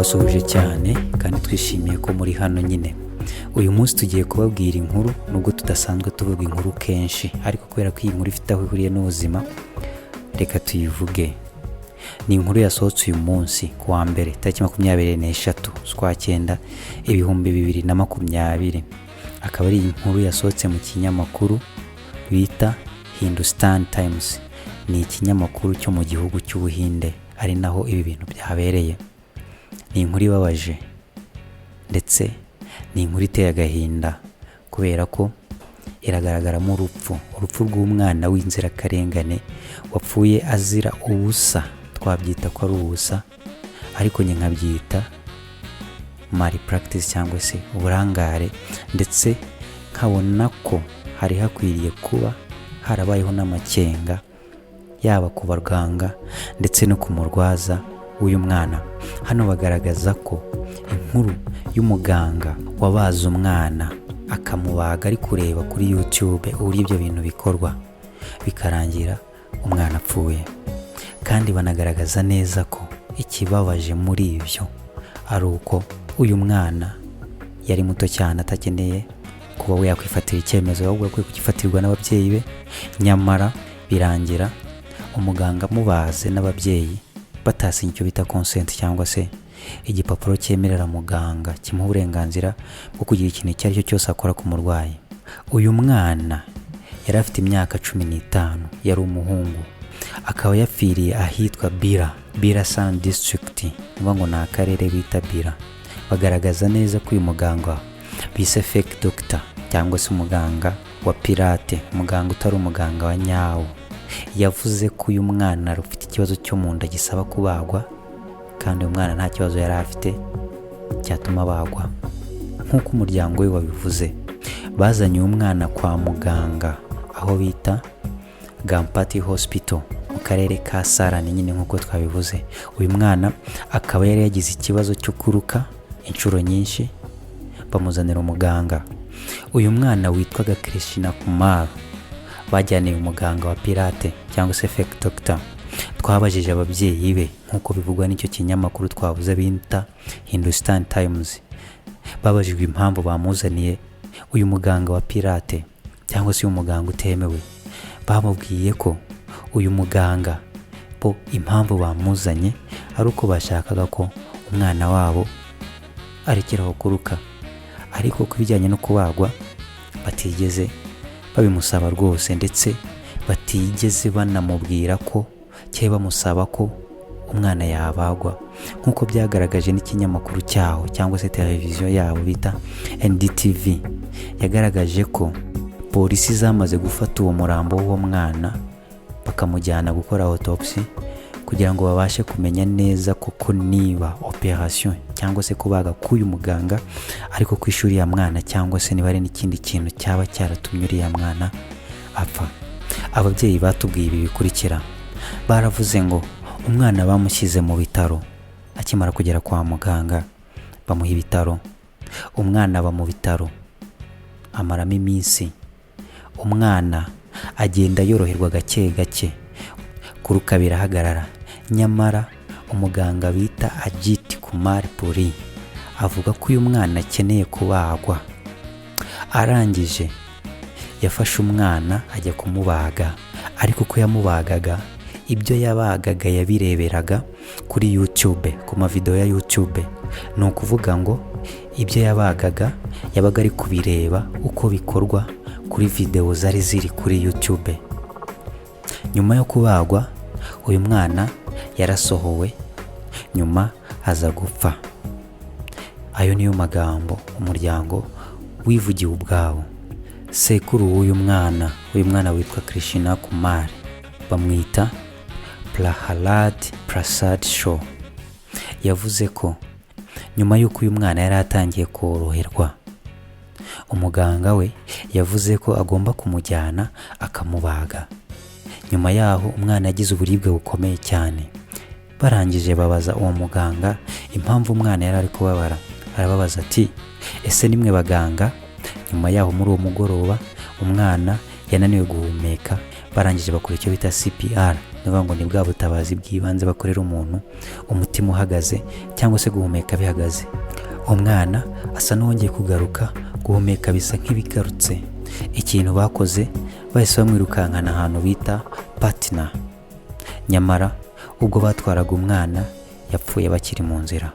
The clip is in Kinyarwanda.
turabasuhuje cyane kandi twishimiye ko muri hano nyine. Uyu munsi tugiye kubabwira inkuru, nubwo tudasanzwe tuvuga inkuru kenshi, ariko kubera ko iyi nkuru ifite aho ihuriye n'ubuzima, reka tuyivuge. Ni inkuru yasohotse uyu munsi ku wa mbere tariki 23 z'ukwa cyenda 2020. Akaba ari inkuru yasohotse mu kinyamakuru bita Hindustan Times. Ni ikinyamakuru cyo mu gihugu cy'Ubuhinde, ari naho ibi bintu byabereye. Ni inkuru ibabaje ndetse ni inkuru iteye agahinda, kubera ko iragaragaramo urupfu rw'umwana w'inzirakarengane wapfuye azira ubusa. Twabyita ko ari ubusa, ariko njye nkabyita malpractice cyangwa se uburangare, ndetse nkabona ko hari hakwiriye kuba harabayeho n'amakenga, yaba ku baganga ndetse no ku murwaza w'uyu mwana. Hano bagaragaza ko inkuru y'umuganga wabaze umwana akamubaga ari kureba kuri YouTube uburyo ibyo bintu bikorwa, bikarangira umwana apfuye. Kandi banagaragaza neza ko ikibabaje muri ibyo ari uko uyu mwana yari muto cyane, atakeneye kuba we yakwifatira icyemezo, ahubwo akwiye kugifatirwa n'ababyeyi be. Nyamara birangira umuganga amubaze n'ababyeyi batasinye icyo bita consent, cyangwa se igipapuro cyemerera muganga kimuha uburenganzira bwo kugira ikintu icyo ari cyo cyose akora ku murwayi. Uyu mwana yari afite imyaka 15, yari umuhungu, akaba yapfiriye ahitwa Bira Sound District, ngo ni akarere bita Bira. Bagaragaza neza ko uyu muganga bise fake doctor, cyangwa se umuganga wa pirate, umuganga utari umuganga wa nyawo, yavuze ko uyu mwana ufite ikibazo cyo mu nda gisaba kubagwa, kandi uyu mwana nta kibazo yari afite cyatuma bagwa. Nk'uko umuryango we wabivuze, bazanye uyu mwana kwa muganga aho bita Gampati Hospital mu karere ka Sarani nyine nk'uko twabivuze. Uyu mwana akaba yari yagize ikibazo cyo kuruka inshuro nyinshi, bamuzanira umuganga. Uyu mwana witwaga Krishna Kumar bajyaniye umuganga wa pirate cyangwa se fake doctor. Twabajije ababyeyi be nk'uko bivugwa n'icyo kinyamakuru twavuze bita Hindustan Times. Babajijwe impamvu bamuzaniye uyu muganga wa pirate cyangwa se uyu muganga utemewe. Bamubwiye ko uyu muganga bo impamvu bamuzanye ari uko bashakaga ko umwana wabo arekeraho kuruka, ariko ku bijyanye no kubagwa batigeze babimusaba rwose, ndetse batigeze banamubwira ko cyangwa bamusaba ko umwana yabagwa, nk'uko byagaragaje n'ikinyamakuru cyaho cyangwa se televiziyo yabo bita NDTV. Yagaragaje ko polisi zamaze gufata uwo murambo w'uwo mwana bakamujyana gukora autopsy, kugira ngo babashe kumenya neza koko niba operation cyangwa se kubaga k'uyu muganga ariko kwishuri ya mwana, cyangwa se niba ari n'ikindi kintu cyaba cyaratumye uriya mwana apfa. Ababyeyi batubwiye ibi bikurikira. Baravuze ngo umwana bamushyize mu bitaro, akimara kugera kwa muganga bamuha ibitaro. Umwana aba mu bitaro amaramo iminsi. Umwana agenda yoroherwa gake gake, kuruka birahagarara. Nyamara umuganga bita Ajit Kumar Puri avuga ko uyu mwana akeneye kubagwa. Arangije yafashe umwana ajya kumubaga, ariko ko yamubagaga, ibyo yabagaga yabireberaga kuri YouTube, ku mavideo ya YouTube. Ni ukuvuga ngo ibyo yabagaga yabaga ari kubireba uko bikorwa kuri video zari ziri kuri YouTube. Nyuma yo kubagwa uyu mwana yarasohowe, nyuma aza gupfa. Ayo niyo magambo umuryango wivugiye ubwabo. Sekuru w'uyu mwana witwa Krishna Kumar, bamwita Prahalad Prasad Shaw, yavuze ko nyuma y'uko uyu mwana yari atangiye koroherwa, umuganga we yavuze ko agomba kumujyana akamubaga. Nyuma yaho umwana yagize uburibwe bukomeye cyane. Barangije babaza uwo muganga impamvu umwana yari ari kubabara. Arababaza ati, ese nimwe baganga? Nyuma yaho muri uwo mugoroba umwana yananiwe guhumeka, barangije bakora icyo bita CPR, nivuga ngo ni bwa butabazi bw'ibanze bakorera umuntu umutima uhagaze cyangwa se guhumeka bihagaze. Umwana asa n'uwongeye kugaruka, guhumeka bisa nk'ibigarutse. Ikintu bakoze bahise bamwirukankana ahantu bita Patna, nyamara ubwo batwaraga umwana yapfuye bakiri mu nzira.